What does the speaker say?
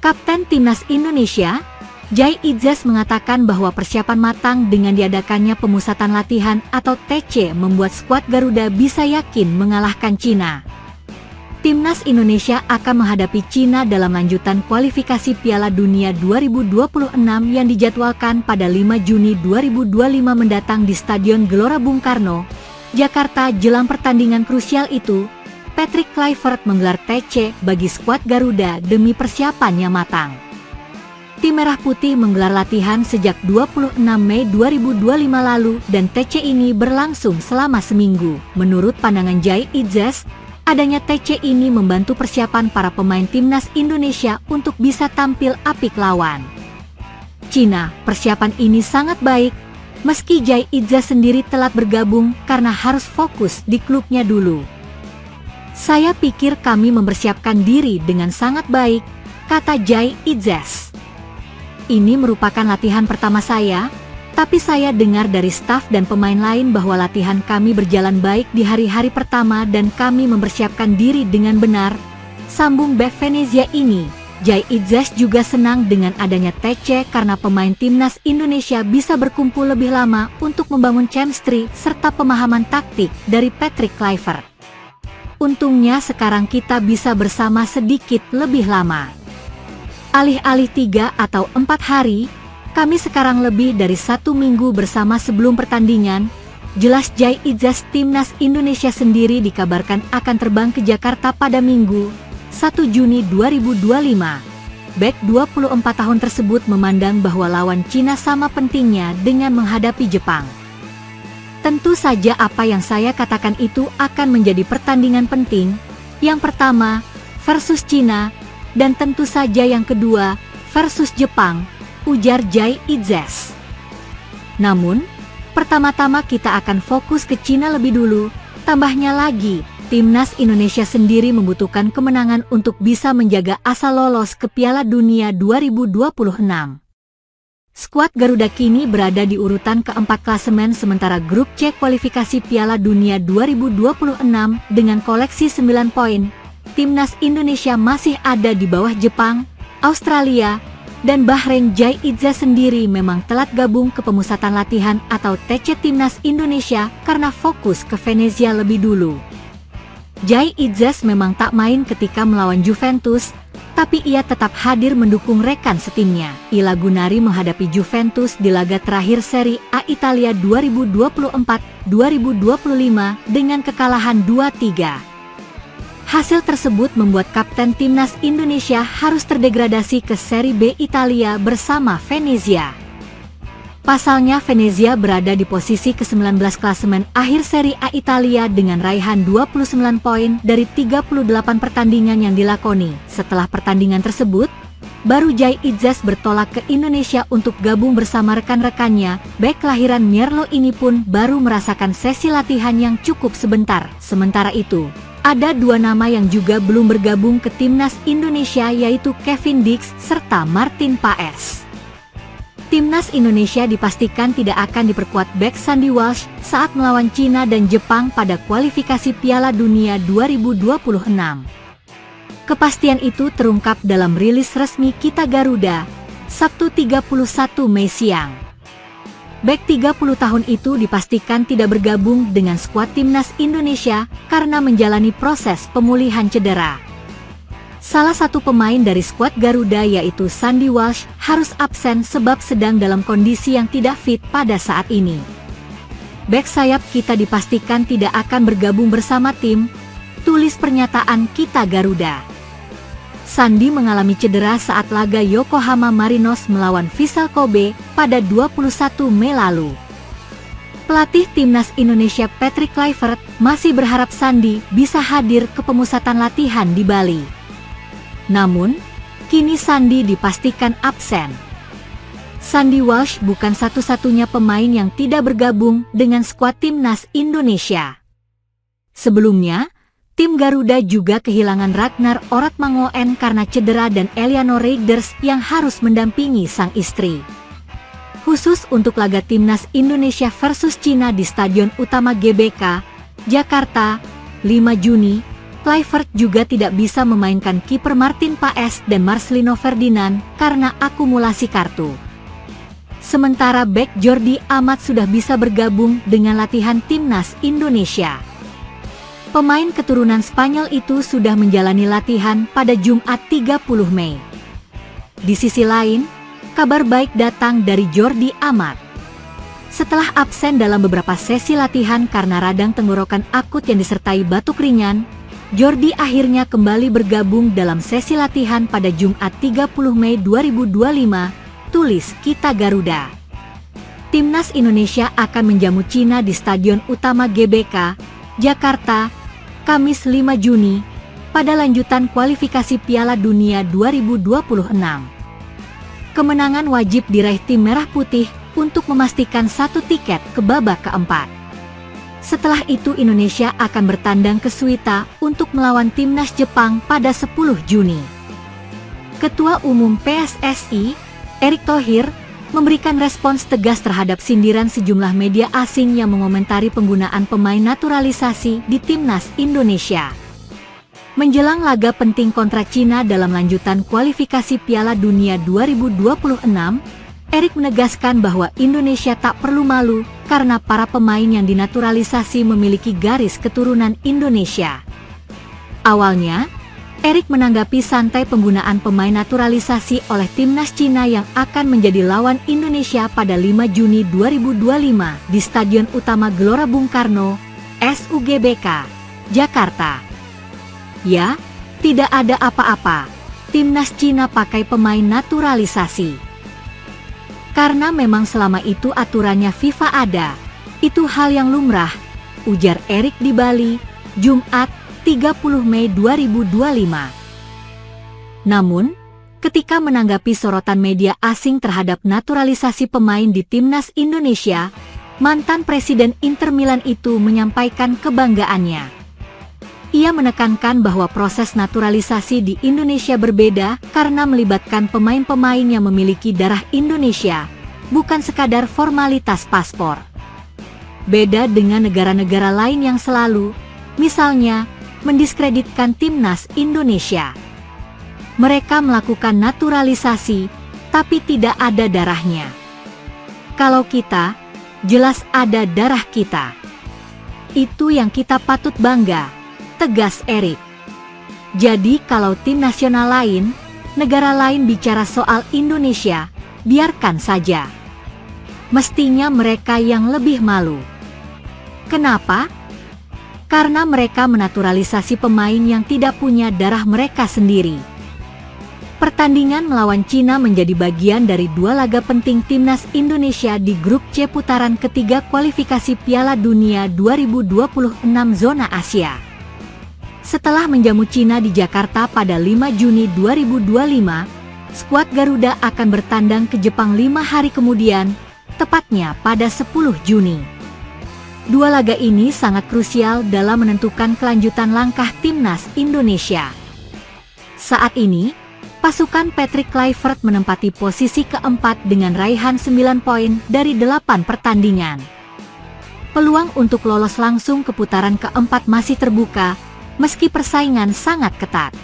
Kapten Timnas Indonesia, Jai Idzas mengatakan bahwa persiapan matang dengan diadakannya pemusatan latihan atau TC membuat skuad Garuda bisa yakin mengalahkan Cina. Timnas Indonesia akan menghadapi Cina dalam lanjutan kualifikasi Piala Dunia 2026 yang dijadwalkan pada 5 Juni 2025 mendatang di Stadion Gelora Bung Karno, Jakarta. Jelang pertandingan krusial itu, Patrick Kluivert menggelar TC bagi skuad Garuda demi persiapan yang matang. Tim Merah Putih menggelar latihan sejak 26 Mei 2025 lalu dan TC ini berlangsung selama seminggu. Menurut pandangan Jai Idzas, adanya TC ini membantu persiapan para pemain Timnas Indonesia untuk bisa tampil apik lawan Cina. Persiapan ini sangat baik, meski Jai Idzas sendiri telat bergabung karena harus fokus di klubnya dulu. Saya pikir kami mempersiapkan diri dengan sangat baik, kata Jai Idzas. Ini merupakan latihan pertama saya, tapi saya dengar dari staf dan pemain lain bahwa latihan kami berjalan baik di hari-hari pertama dan kami mempersiapkan diri dengan benar, sambung bek Venezia ini. Jai Idzas juga senang dengan adanya TC karena pemain Timnas Indonesia bisa berkumpul lebih lama untuk membangun chemistry serta pemahaman taktik dari Patrick Kluivert. Untungnya sekarang kita bisa bersama sedikit lebih lama. Alih-alih 3 atau 4 hari, kami sekarang lebih dari 1 minggu bersama sebelum pertandingan, jelas Jai Idzas. Timnas Indonesia sendiri dikabarkan akan terbang ke Jakarta pada Minggu, 1 Juni 2025. Bek 24 tahun tersebut memandang bahwa lawan Cina sama pentingnya dengan menghadapi Jepang. Tentu saja apa yang saya katakan itu akan menjadi pertandingan penting, yang pertama versus Cina, dan tentu saja yang kedua versus Jepang, ujar Jai Idzas. Namun, pertama-tama kita akan fokus ke Cina lebih dulu, tambahnya lagi. Timnas Indonesia sendiri membutuhkan kemenangan untuk bisa menjaga asa lolos ke Piala Dunia 2026. Skuad Garuda kini berada di urutan keempat klasemen sementara grup C kualifikasi Piala Dunia 2026 dengan koleksi 9 poin. Timnas Indonesia masih ada di bawah Jepang, Australia, dan Bahrain. Jai Idzas sendiri memang telat gabung ke pemusatan latihan atau TC Timnas Indonesia karena fokus ke Venezia lebih dulu. Jai Idzas memang tak main ketika melawan Juventus, tapi ia tetap hadir mendukung rekan setimnya. Ila Gunari menghadapi Juventus di laga terakhir Serie A Italia 2024-2025 dengan kekalahan 2-3. Hasil tersebut membuat kapten Timnas Indonesia harus terdegradasi ke Serie B Italia bersama Venezia. Pasalnya Venezia berada di posisi ke-19 klasemen akhir Serie A Italia dengan raihan 29 poin dari 38 pertandingan yang dilakoni. Setelah pertandingan tersebut, baru Jai Idzas bertolak ke Indonesia untuk gabung bersama rekan-rekannya. Bek kelahiran Mierlo ini pun baru merasakan sesi latihan yang cukup sebentar. Sementara itu, ada 2 nama yang juga belum bergabung ke Timnas Indonesia yaitu Kevin Dix serta Martin Paes. Timnas Indonesia dipastikan tidak akan diperkuat bek Sandy Walsh saat melawan Cina dan Jepang pada kualifikasi Piala Dunia 2026. Kepastian itu terungkap dalam rilis resmi Kita Garuda, Sabtu 31 Mei siang. Bek 30 tahun itu dipastikan tidak bergabung dengan skuad Timnas Indonesia karena menjalani proses pemulihan cedera. Salah satu pemain dari skuad Garuda yaitu Sandy Walsh harus absen sebab sedang dalam kondisi yang tidak fit pada saat ini. Bek sayap kita dipastikan tidak akan bergabung bersama tim, tulis pernyataan Kita Garuda. Sandy mengalami cedera saat laga Yokohama Marinos melawan Vissel Kobe pada 21 Mei lalu. Pelatih Timnas Indonesia Patrick Kluivert masih berharap Sandy bisa hadir ke pemusatan latihan di Bali. Namun, kini Sandy dipastikan absen. Sandy Walsh bukan satu-satunya pemain yang tidak bergabung dengan skuad Timnas Indonesia. Sebelumnya, tim Garuda juga kehilangan Ragnar Oratmangoen karena cedera dan Eliano Reigers yang harus mendampingi sang istri. Khusus untuk laga Timnas Indonesia versus Cina di Stadion Utama GBK, Jakarta, 5 Juni, Kluivert juga tidak bisa memainkan kiper Martin Paes dan Marcelino Ferdinand karena akumulasi kartu. Sementara bek Jordi Amat sudah bisa bergabung dengan latihan timnas Indonesia. Pemain keturunan Spanyol itu sudah menjalani latihan pada Jumat 30 Mei. Di sisi lain, kabar baik datang dari Jordi Amat. Setelah absen dalam beberapa sesi latihan karena radang tenggorokan akut yang disertai batuk ringan, Jordi akhirnya kembali bergabung dalam sesi latihan pada Jumat 30 Mei 2025, tulis Kita Garuda. Timnas Indonesia akan menjamu Cina di Stadion Utama GBK, Jakarta, Kamis 5 Juni, pada lanjutan kualifikasi Piala Dunia 2026. Kemenangan wajib diraih tim Merah Putih untuk memastikan satu tiket ke babak keempat. Setelah itu Indonesia akan bertandang ke Suita untuk melawan timnas Jepang pada 10 Juni. Ketua Umum PSSI, Erick Thohir, memberikan respons tegas terhadap sindiran sejumlah media asing yang mengomentari penggunaan pemain naturalisasi di timnas Indonesia. Menjelang laga penting kontra Cina dalam lanjutan kualifikasi Piala Dunia 2026, Erick menegaskan bahwa Indonesia tak perlu malu karena para pemain yang dinaturalisasi memiliki garis keturunan Indonesia. Awalnya, Erick menanggapi santai penggunaan pemain naturalisasi oleh timnas Cina yang akan menjadi lawan Indonesia pada 5 Juni 2025 di Stadion Utama Gelora Bung Karno, SUGBK, Jakarta. Ya, tidak ada apa-apa. Timnas Cina pakai pemain naturalisasi. Karena memang selama itu aturannya FIFA ada, itu hal yang lumrah, ujar Erick di Bali, Jumat 30 Mei 2025. Namun, ketika menanggapi sorotan media asing terhadap naturalisasi pemain di timnas Indonesia, mantan Presiden Inter Milan itu menyampaikan kebanggaannya. Ia menekankan bahwa proses naturalisasi di Indonesia berbeda karena melibatkan pemain-pemain yang memiliki darah Indonesia, bukan sekadar formalitas paspor. Beda dengan negara-negara lain yang selalu, misalnya, mendiskreditkan timnas Indonesia. Mereka melakukan naturalisasi, tapi tidak ada darahnya. Kalau kita, jelas ada darah kita. Itu yang kita patut bangga, tegas Erick. Jadi kalau tim nasional lain, negara lain bicara soal Indonesia, biarkan saja. Mestinya mereka yang lebih malu. Kenapa? Karena mereka menaturalisasi pemain yang tidak punya darah mereka sendiri. Pertandingan melawan Cina menjadi bagian dari dua laga penting timnas Indonesia di grup C putaran ketiga kualifikasi Piala Dunia 2026 zona Asia. Setelah menjamu Cina di Jakarta pada 5 Juni 2025, skuad Garuda akan bertandang ke Jepang 5 hari kemudian, tepatnya pada 10 Juni. Dua laga ini sangat krusial dalam menentukan kelanjutan langkah timnas Indonesia. Saat ini, pasukan Patrick Kluivert menempati posisi keempat dengan raihan 9 poin dari 8 pertandingan. Peluang untuk lolos langsung ke putaran keempat masih terbuka, meski persaingan sangat ketat.